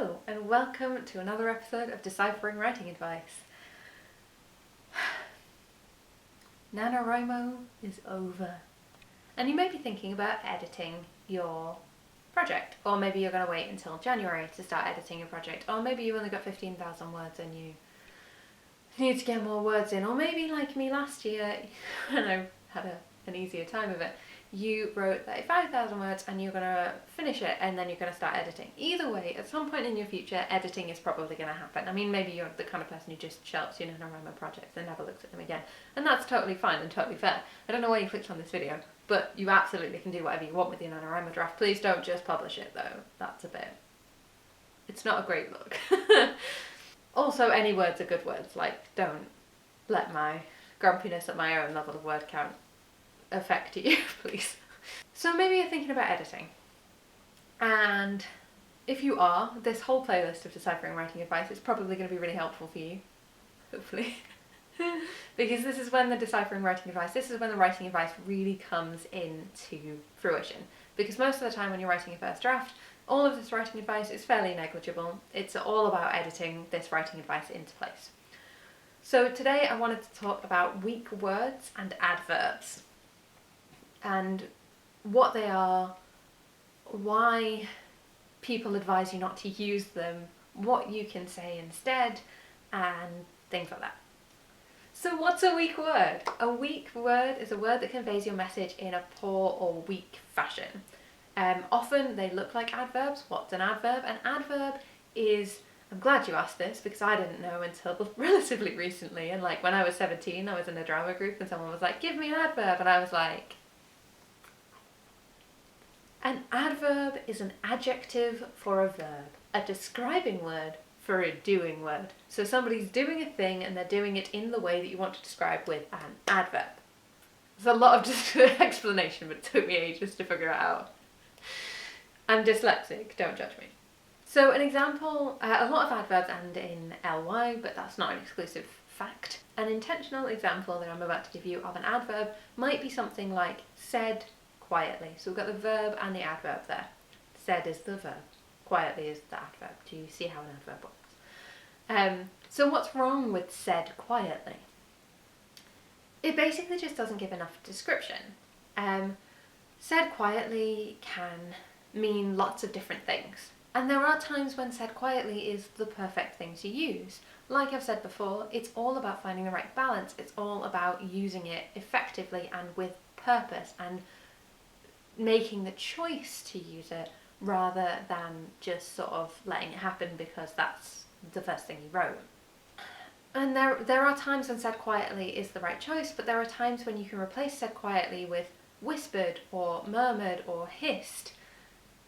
Hello and welcome to another episode of Deciphering Writing Advice. NaNoWriMo is over. And you may be thinking about editing your project, or maybe you're going to wait until January to start editing your project, or maybe you've only got 15,000 words and you need to get more words in, or maybe like me last year when I had an easier time of it, you wrote 35,000 words and you're going to finish it and then you're going to start editing. Either way, at some point in your future, editing is probably going to happen. I mean, maybe you're the kind of person who just shelves your NaNoWriMo projects and never looks at them again. And that's totally fine and totally fair. I don't know why you clicked on this video, but you absolutely can do whatever you want with your NaNoWriMo draft. Please don't just publish it though. That's a bit... it's not a great look. Also, any words are good words. Like, don't let my grumpiness at my own level of word count affect you, please. So maybe you're thinking about editing, and if you are, this whole playlist of Deciphering Writing Advice is probably going to be really helpful for you, hopefully. Because this is when the Deciphering Writing Advice, this is when the writing advice really comes into fruition. Because most of the time when you're writing your first draft, all of this writing advice is fairly negligible. It's all about editing this writing advice into place. So today I wanted to talk about weak words and adverbs, and what they are, why people advise you not to use them, what you can say instead, and things like that. So what's a weak word? A weak word is a word that conveys your message in a poor or weak fashion. Often they look like adverbs. What's an adverb? An adverb is... I'm glad you asked this because I didn't know until relatively recently, and like when I was 17 I was in a drama group and someone was like, give me an adverb, and I was like... An adverb is an adjective for a verb, a describing word for a doing word. So somebody's doing a thing and they're doing it in the way that you want to describe with an adverb. There's a lot of just explanation, but it took me ages to figure it out. I'm dyslexic, don't judge me. So an example, a lot of adverbs end in ly, but that's not an exclusive fact. An intentional example that I'm about to give you of an adverb might be something like said quietly. So we've got the verb and the adverb there. Said is the verb, quietly is the adverb. Do you see how an adverb works? So what's wrong with said quietly? It basically just doesn't give enough description. Said quietly can mean lots of different things. And there are times when said quietly is the perfect thing to use. Like I've said before, it's all about finding the right balance. It's all about using it effectively and with purpose and making the choice to use it rather than just sort of letting it happen because that's the first thing you wrote. And there are times when said quietly is the right choice, but there are times when you can replace said quietly with whispered or murmured or hissed,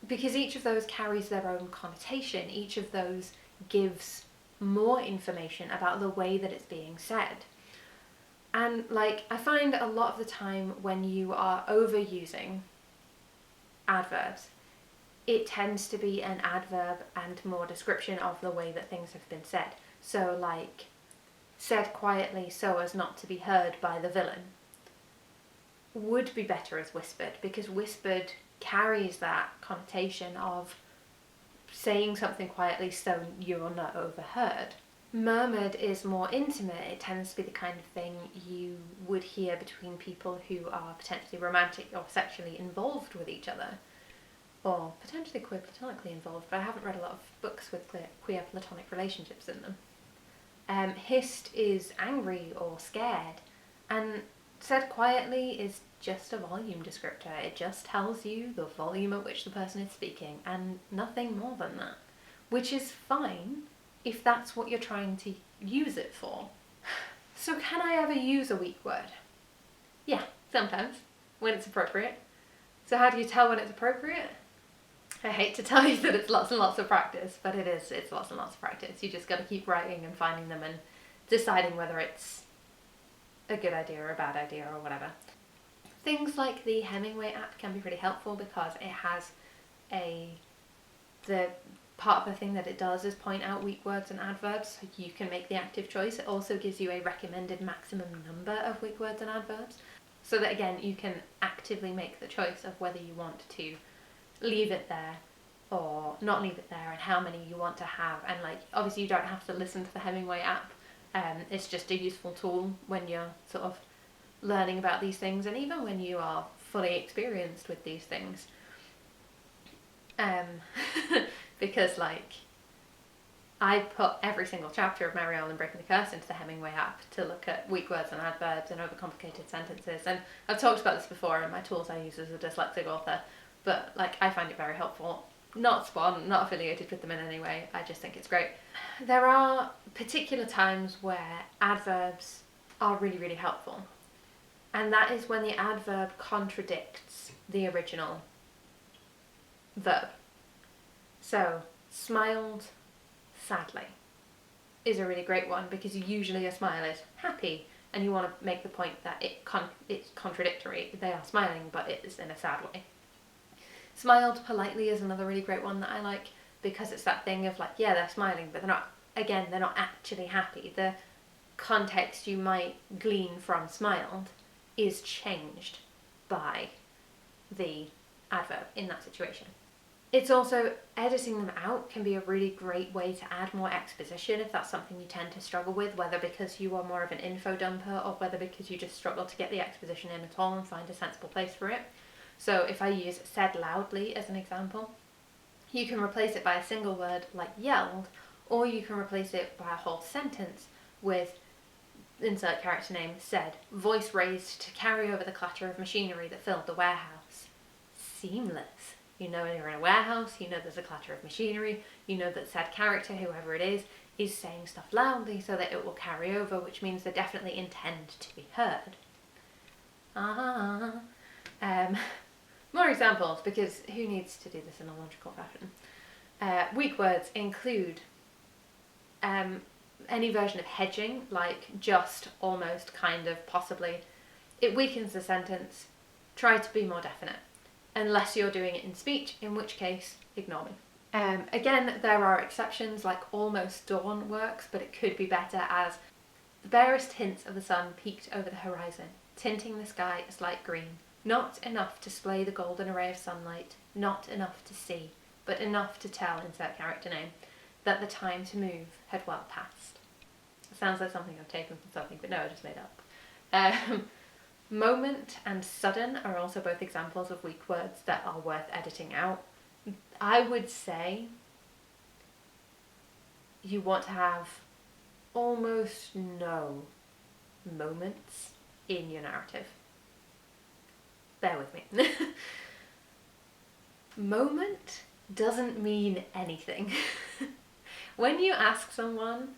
because each of those carries their own connotation. Each of those gives more information about the way that it's being said. And like, I find a lot of the time when you are overusing adverbs, it tends to be an adverb and more description of the way that things have been said. So like, said quietly so as not to be heard by the villain would be better as whispered, because whispered carries that connotation of saying something quietly so you're not overheard. Murmured is more intimate. It tends to be the kind of thing you would hear between people who are potentially romantic or sexually involved with each other, or potentially queer platonically involved, but I haven't read a lot of books with queer platonic relationships in them. Hissed is angry or scared, and said quietly is just a volume descriptor. It just tells you the volume at which the person is speaking and nothing more than that, which is fine if that's what you're trying to use it for. So can I ever use a weak word? Yeah, sometimes, when it's appropriate. So how do you tell when it's appropriate? I hate to tell you that it's lots and lots of practice, but it's lots and lots of practice. You just got to keep writing and finding them and deciding whether it's a good idea or a bad idea or whatever. Things like the Hemingway app can be really helpful because it has the part of the thing that it does is point out weak words and adverbs, so you can make the active choice. It also gives you a recommended maximum number of weak words and adverbs, so that again you can actively make the choice of whether you want to leave it there or not leave it there, and how many you want to have. And like, obviously you don't have to listen to the Hemingway app. It's just a useful tool when you're sort of learning about these things, and even when you are fully experienced with these things. Because like, I put every single chapter of Arlan Breaking the Curse into the Hemingway app to look at weak words and adverbs and overcomplicated sentences. And I've talked about this before in my tools I use as a dyslexic author, but like, I find it very helpful. Not not affiliated with them in any way, I just think it's great. There are particular times where adverbs are really, really helpful. And that is when the adverb contradicts the original verb. So, smiled sadly is a really great one, because usually a smile is happy, and you want to make the point that it's contradictory. They are smiling, but it is in a sad way. Smiled politely is another really great one that I like, because it's that thing of like, yeah, they're smiling, but they're not actually happy. The context you might glean from smiled is changed by the adverb in that situation. It's also, editing them out can be a really great way to add more exposition if that's something you tend to struggle with, whether because you are more of an info dumper or whether because you just struggle to get the exposition in at all and find a sensible place for it. So if I use said loudly as an example, you can replace it by a single word like yelled, or you can replace it by a whole sentence with insert character name said, voice raised to carry over the clatter of machinery that filled the warehouse. Seamless. You know when you're in a warehouse, you know there's a clatter of machinery, you know that said character, whoever it is saying stuff loudly so that it will carry over, which means they definitely intend to be heard. More examples, because who needs to do this in a logical fashion? Weak words include any version of hedging, like just, almost, kind of, possibly. It weakens the sentence. Try to be more definite. Unless you're doing it in speech, in which case, ignore me. Again, there are exceptions, like almost dawn works, but it could be better as the barest hints of the sun peeked over the horizon, tinting the sky a slight green. Not enough to splay the golden array of sunlight, not enough to see, but enough to tell, insert character name, that the time to move had well passed. It sounds like something I've taken from something, but no, I just made up. Moment and sudden are also both examples of weak words that are worth editing out. I would say you want to have almost no moments in your narrative. Bear with me. Moment doesn't mean anything. When you ask someone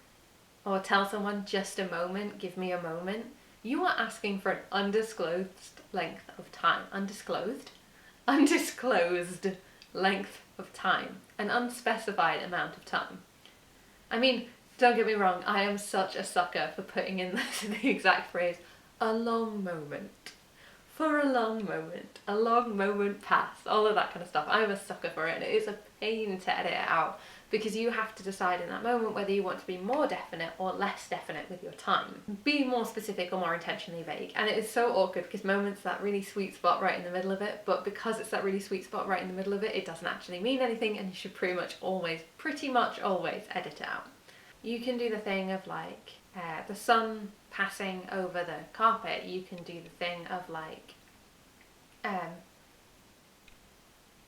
or tell someone just a moment, give me a moment, you are asking for an undisclosed length of time. Undisclosed length of time. An unspecified amount of time. I mean, don't get me wrong, I am such a sucker for putting in the exact phrase, a long moment. For a long moment past, all of that kind of stuff. I'm a sucker for it, and it is a pain to edit it out, because you have to decide in that moment whether you want to be more definite or less definite with your time. Be more specific or more intentionally vague. And it is so awkward because moment's that really sweet spot right in the middle of it, but because it's that really sweet spot right in the middle of it, it doesn't actually mean anything, and you should pretty much always edit it out. You can do the thing of like the sun passing over the carpet. You can do the thing of like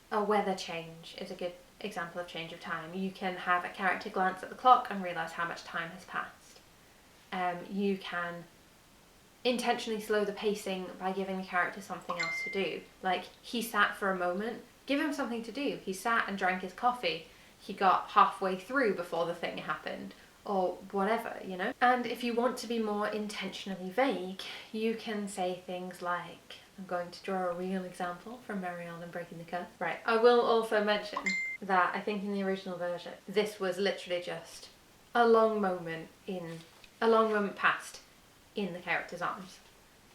a weather change is a good example of change of time. You can have a character glance at the clock and realise how much time has passed. You can intentionally slow the pacing by giving the character something else to do. Like, he sat for a moment, give him something to do. He sat and drank his coffee. He got halfway through before the thing happened, or whatever, you know? And if you want to be more intentionally vague, you can say things like, I'm going to draw a real example from Arlan Breaking the Curse. Right, I will also mention that I think in the original version, this was literally just a long moment passed in the character's arms.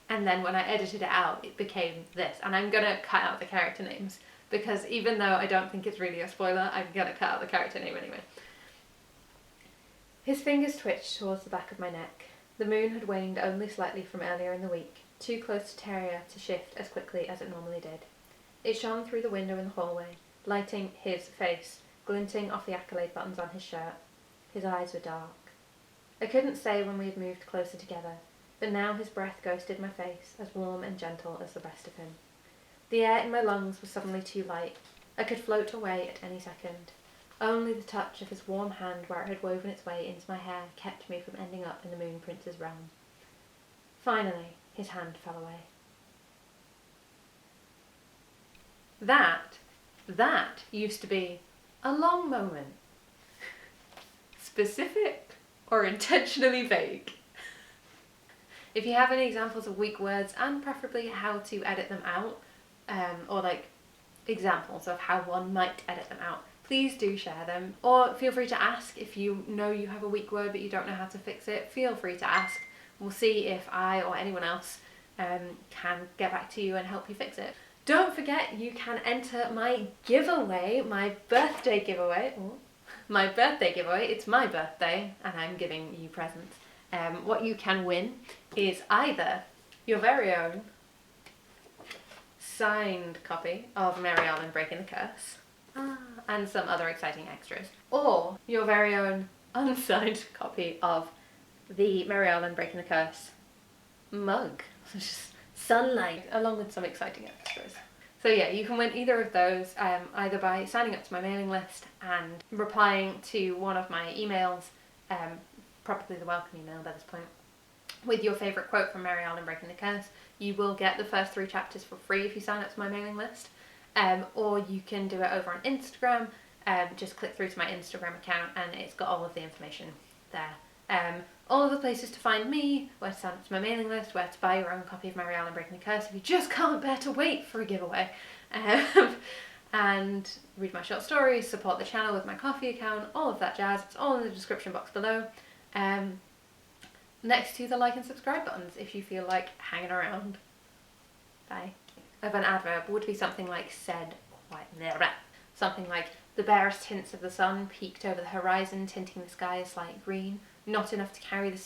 And then when I edited it out, it became this. And I'm gonna cut out the character names, because even though I don't think it's really a spoiler, I'm gonna cut out the character name anyway. His fingers twitched towards the back of my neck. The moon had waned only slightly from earlier in the week, too close to Terrier to shift as quickly as it normally did. It shone through the window in the hallway, lighting his face, glinting off the accolade buttons on his shirt. His eyes were dark. I couldn't say when we had moved closer together, but now his breath ghosted my face, as warm and gentle as the rest of him. The air in my lungs was suddenly too light. I could float away at any second. Only the touch of his warm hand where it had woven its way into my hair kept me from ending up in the Moon Prince's realm. Finally, his hand fell away. That used to be a long moment. Specific or intentionally vague? If you have any examples of weak words and preferably how to edit them out, or like examples of how one might edit them out, please do share them. Or feel free to ask if you know you have a weak word but you don't know how to fix it. Feel free to ask. We'll see if I or anyone else can get back to you and help you fix it. Don't forget you can enter my giveaway, my birthday giveaway. Ooh. My birthday giveaway. It's my birthday and I'm giving you presents. What you can win is either your very own signed copy of Mary Arlan Breaking the Curse and some other exciting extras, or your very own unsigned copy of the Mary Arlan Breaking the Curse mug, just sunlight, along with some exciting extras. So yeah, you can win either of those either by signing up to my mailing list and replying to one of my emails, probably the welcome email by this point, with your favourite quote from Mary Arlan Breaking the Curse. You will get the first 3 chapters for free if you sign up to my mailing list. Or you can do it over on Instagram. Just click through to my Instagram account and it's got all of the information there. All of the places to find me, where to sign up to my mailing list, where to buy your own copy of Mary Arlan Breaking the Curse if you just can't bear to wait for a giveaway. And read my short stories, support the channel with my Ko-fi account, all of that jazz. It's all in the description box below. Next to the like and subscribe buttons if you feel like hanging around. Bye. Of an adverb would be something like said quite near. Something like the barest hints of the sun peeked over the horizon, tinting the sky a slight green, not enough to carry the